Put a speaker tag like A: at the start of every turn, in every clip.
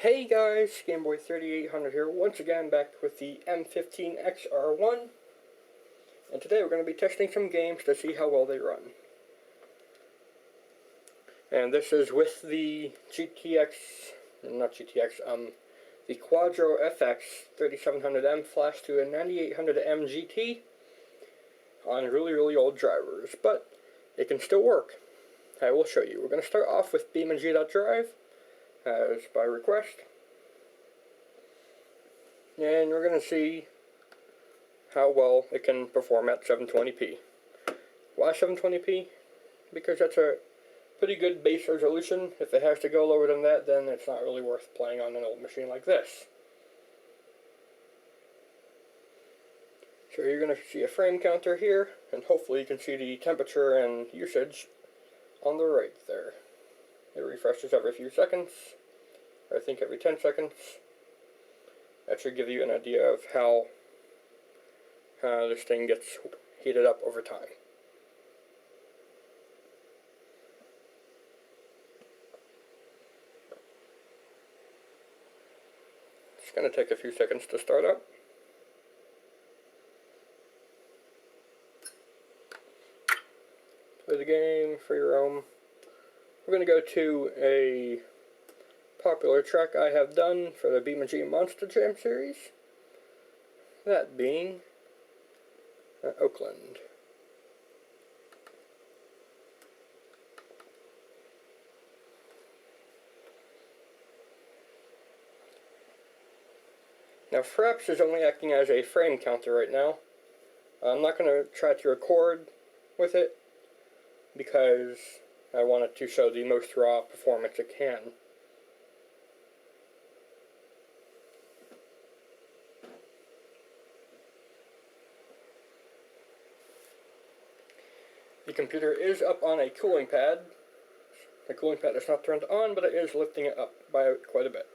A: Hey guys, Gameboy 3800 here, once again back with the m15x-r1, and today we're going to be testing some games to see how well they run. And this is with the the Quadro FX 3700M flashed to a 9800M GT on really old drivers, but it can still work. I will show you. We're going to start off with beamng.drive, as by request, and we're going to see how well it can perform at 720p. Why 720p? Because that's a pretty good base resolution. If it has to go lower than that, then it's not really worth playing on an old machine like this. So you're going to see a frame counter here, and hopefully you can see the temperature and usage on the right there. It refreshes every few seconds, or I think every 10 seconds. That should give you an idea of how this thing gets heated up over time. It's going to take a few seconds to start up. Play the game for your own. We're going to go to a popular track I have done for the beamng Monster Jam series, that being Oakland. Now Fraps is only acting as a frame counter right now. I'm not going to try to record with it because I wanted to show the most raw performance it can. The computer is up on a cooling pad. The cooling pad is not turned on, but it is lifting it up by quite a bit.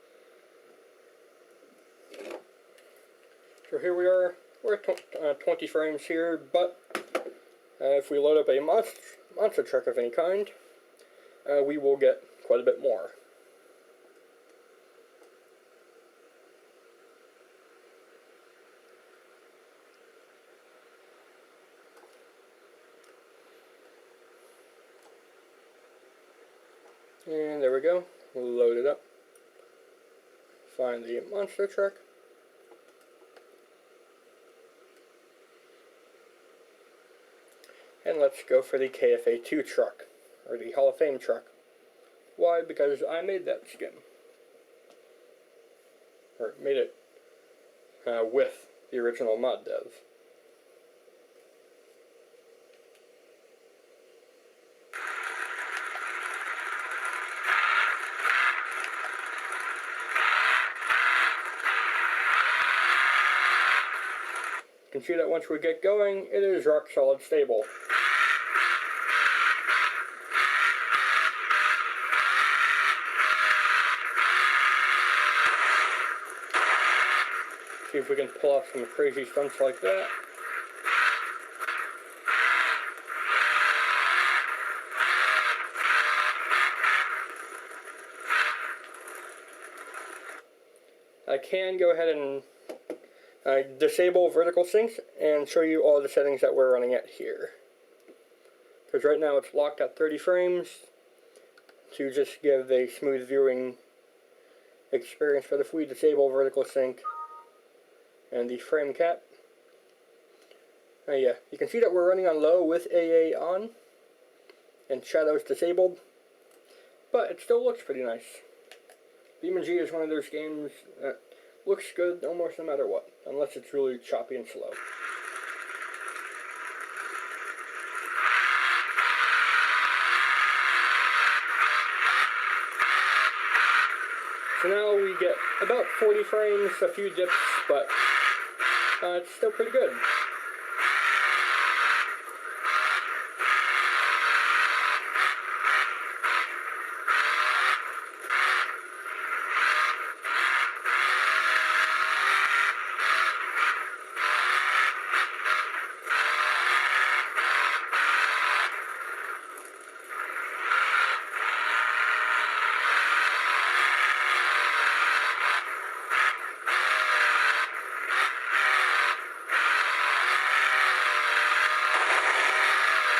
A: So here we are. We're at 20 frames here, but if we load up a monster truck of any kind, we will get quite a bit more. And there we go. Load it up. Find the monster truck. And let's go for the KFA2 truck, or the Hall of Fame truck. Why? Because I made that skin. Or made it with the original mod dev. You can see that once we get going, it is rock solid stable. See if we can pull off some crazy stunts like that. I can go ahead and disable vertical syncs and show you all the settings that we're running at here. Because right now it's locked at 30 frames to just give a smooth viewing experience. But if we disable vertical sync and the frame cap, yeah, you can see that we're running on low with AA on and shadows disabled, but it still looks pretty nice. beamng is one of those games that looks good almost no matter what, unless it's really choppy and slow. So now we get about 40 frames, a few dips, but it's still pretty good.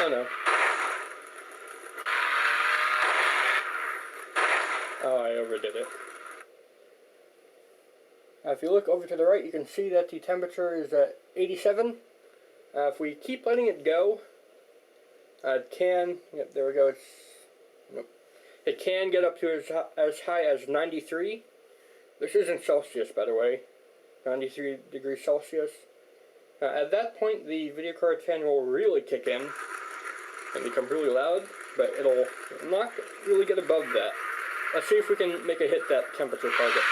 A: Oh no. Oh, I overdid it. If you look over to the right, you can see that the temperature is at 87. If we keep letting it go, it can, yep, there we go, nope. It can get up to as high as 93. This is in Celsius, by the way, 93 degrees Celsius. At that point, the video card fan will really kick in and become really loud, but it'll not really get above that. Let's see if we can make it hit that temperature target.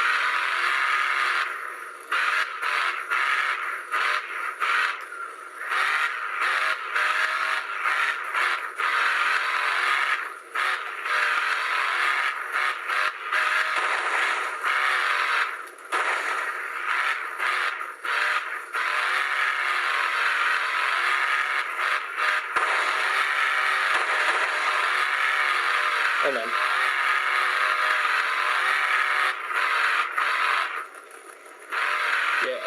A: Oh man. Yeah.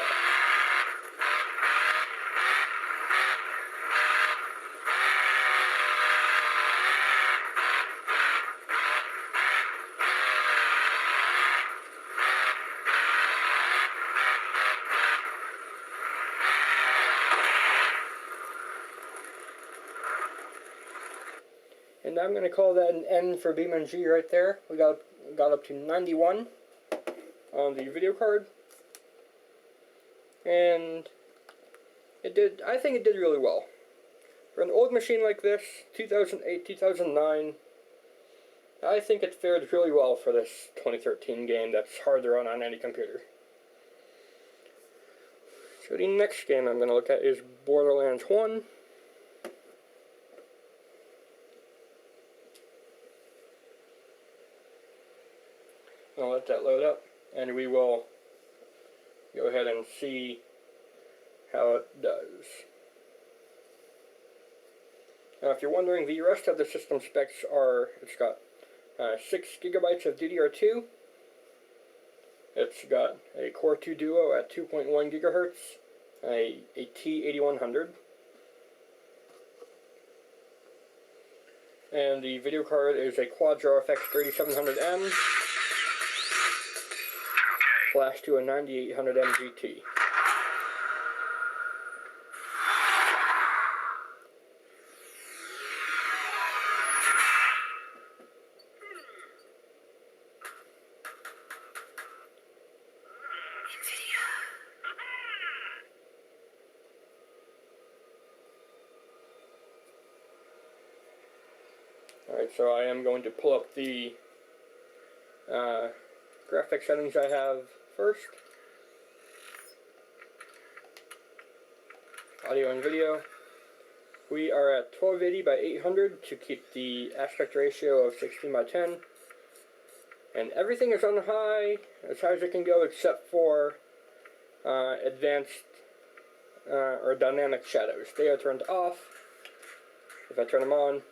A: And I'm going to call that an N for beamng right there. We got up to 91 on the video card. And I think it did really well. For an old machine like this, 2008, 2009, I think it fared really well for this 2013 game that's hard to run on any computer. So the next game I'm going to look at is Borderlands 1. I'll let that load up, and we will go ahead and see how it does. Now, if you're wondering, the rest of the system specs are, it's got 6 gigabytes of DDR2, it's got a Core 2 Duo at 2.1 gigahertz, a T8100, and the video card is a Quadro FX 3700M, flash to a 9800M GT. Alright, so I am going to pull up the graphic settings I have first. Audio and video. We are at 1280 by 800 to keep the aspect ratio of 16 by 10. And everything is on high, as high as it can go, except for advanced or dynamic shadows. They are turned off. If I turn them on, you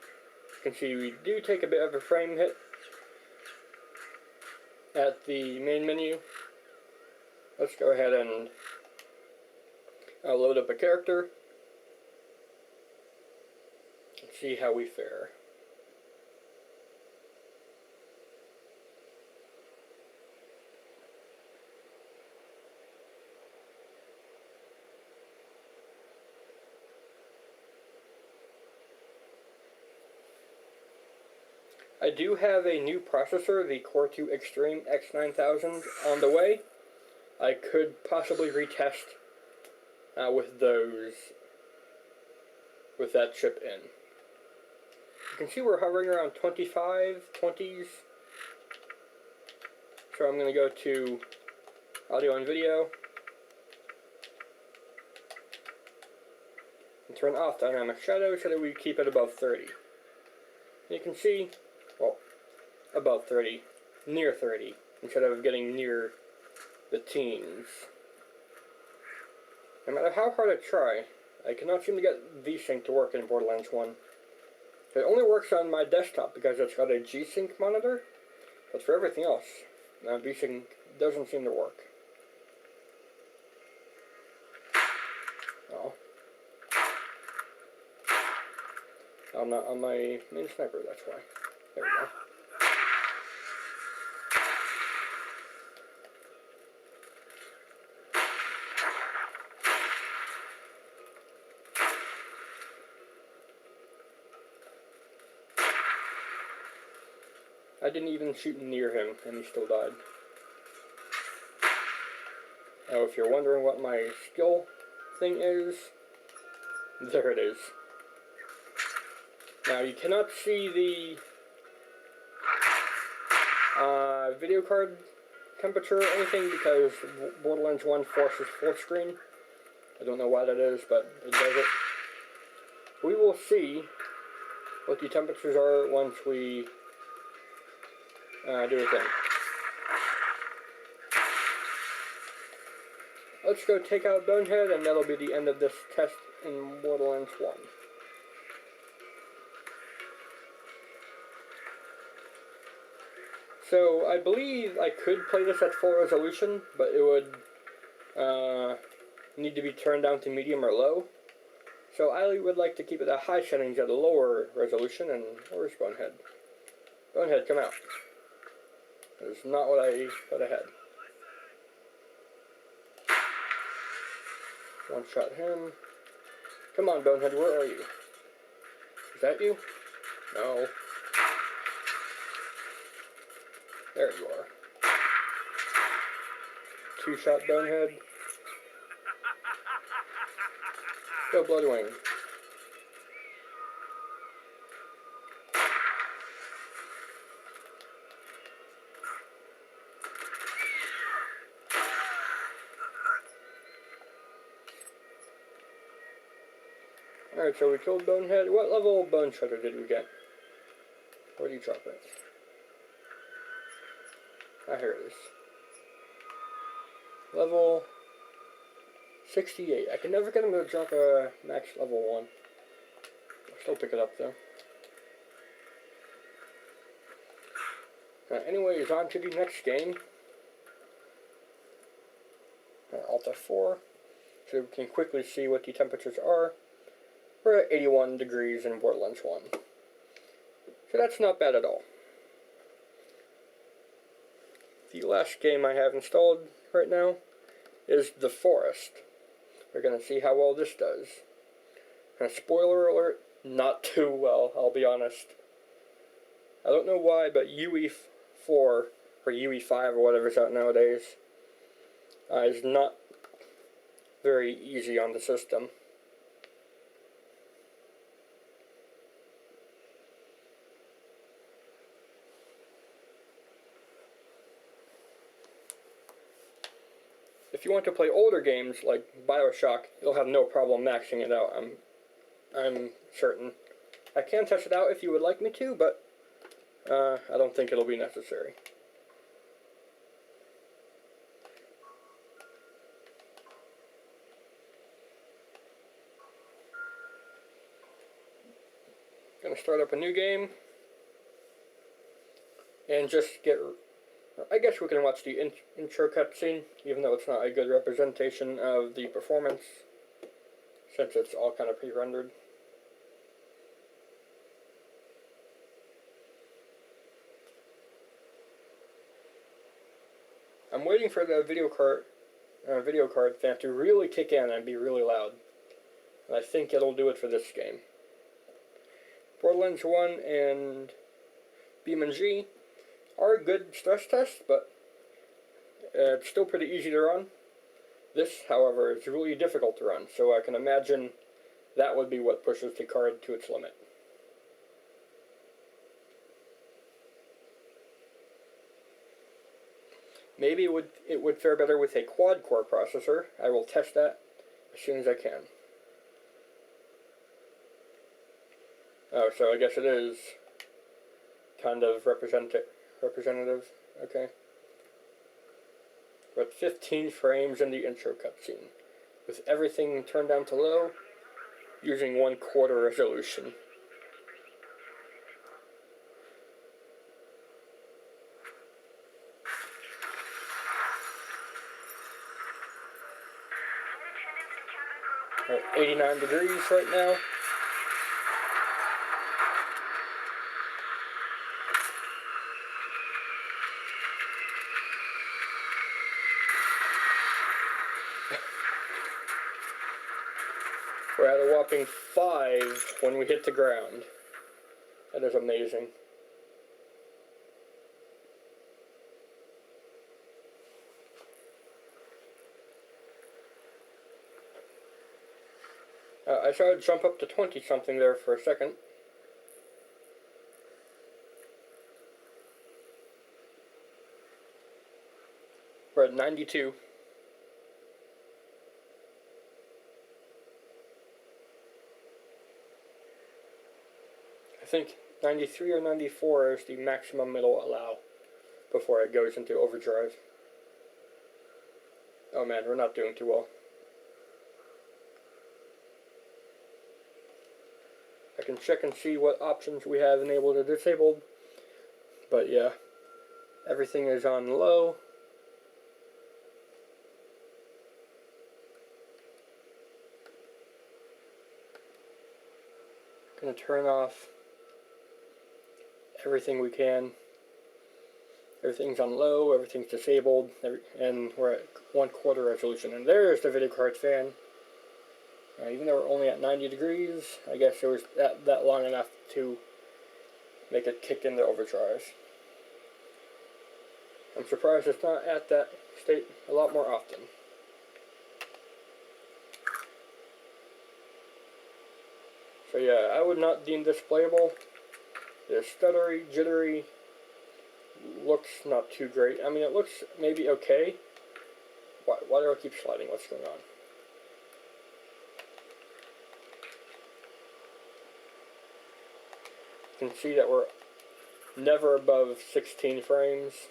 A: can see we do take a bit of a frame hit at the main menu. Let's go ahead and load up a character and see how we fare. I do have a new processor, the Core 2 Extreme X9000, on the way. I could possibly retest with that chip in. You can see we're hovering around 25, 20s. So I'm going to go to audio and video and turn off dynamic shadow so that we keep it above 30. And you can see, well, above 30, near 30, instead of getting near the teens. No matter how hard I try, I cannot seem to get VSync to work in Borderlands 1. It only works on my desktop because it's got a G-Sync monitor, but for everything else, VSync doesn't seem to work. Oh. I'm not on my main sniper, that's why. There we go. I didn't even shoot near him, and he still died. Now, if you're wondering what my skill thing is, there it is. Now, you cannot see the video card temperature or anything because Borderlands 1 forces full screen. I don't know why that is, but it does it. We will see what the temperatures are once we do a thing. Let's go take out Bonehead, and that'll be the end of this test in Borderlands 1. So, I believe I could play this at full resolution, but it would need to be turned down to medium or low. So I would like to keep it at high settings at a lower resolution, and where's Bonehead? Bonehead, come out. That is not what I thought I had. One shot him. Come on, Bonehead, where are you? Is that you? No. There you are. Two-shot Bonehead. Go Bloodwing. Alright, so we killed Bonehead. What level Bone Shredder did we get? Where do you drop it? Ah, here it is. Level 68. I can never get him to drop a max level 1. I'll still pick it up though. Anyways, on to the next game. Alt F4. So we can quickly see what the temperatures are. We're at 81 degrees in Borderlands 1. So that's not bad at all. The last game I have installed right now is The Forest. We're going to see how well this does. And spoiler alert, not too well, I'll be honest. I don't know why, but UE4 or UE5 or whatever's out nowadays is not very easy on the system. If you want to play older games like BioShock, you'll have no problem maxing it out. I'm certain. I can test it out if you would like me to, but I don't think it'll be necessary. Gonna start up a new game and just get. I guess we can watch the intro cutscene, even though it's not a good representation of the performance, since it's all kind of pre-rendered. I'm waiting for the video card fan to really kick in and be really loud. And I think it'll do it for this game. Borderlands 1 and beamng are good stress tests, but it's still pretty easy to run. This, however, is really difficult to run, so I can imagine that would be what pushes the card to its limit. Maybe it would fare better with a quad-core processor. I will test that as soon as I can. Oh, so I guess it is kind of representative. Okay. We're at 15 frames in the intro cutscene, with everything turned down to low, using 1/4 resolution. We're at 89 degrees right now. We're at a whopping 5 when we hit the ground. That is amazing. I saw it jump up to 20 something there for a second. We're at 92. I think 93 or 94 is the maximum it'll allow before it goes into overdrive. Oh man, we're not doing too well. I can check and see what options we have enabled or disabled, but yeah, everything is on low. Gonna turn off everything we can. Everything's on low, everything's disabled, and we're at 1/4 resolution. And there's the video card fan. Even though we're only at 90 degrees, I guess it was that long enough to make it kick into overdrive. I'm surprised it's not at that state a lot more often. So yeah, I would not deem this playable. It's stuttery, jittery, looks not too great. I mean, it looks maybe okay. Why do I keep sliding? What's going on? You can see that we're never above 16 frames.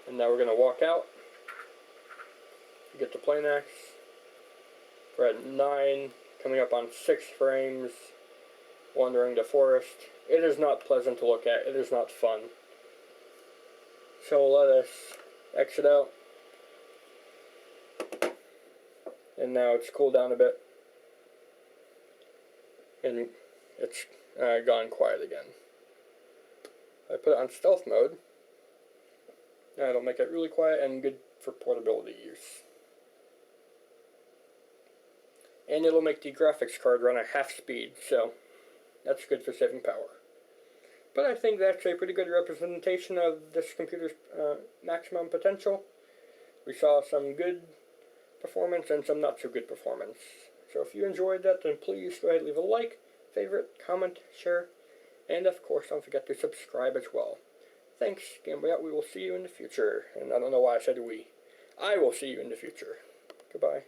A: And now we're going to walk out. Get to play next. We're at 9, coming up on 6 frames. Wandering the forest. It is not pleasant to look at. It is not fun. So let us exit out. And now it's cooled down a bit. And it's gone quiet again. I put it on stealth mode. It'll make it really quiet and good for portability use. And it'll make the graphics card run at half speed, so that's good for saving power. But I think that's a pretty good representation of this computer's maximum potential. We saw some good performance and some not so good performance. So if you enjoyed that, then please go ahead and leave a like, favorite, comment, share, and of course don't forget to subscribe as well. Thanks, Game Boy Out. We will see you in the future. And I don't know why I said we. I will see you in the future. Goodbye.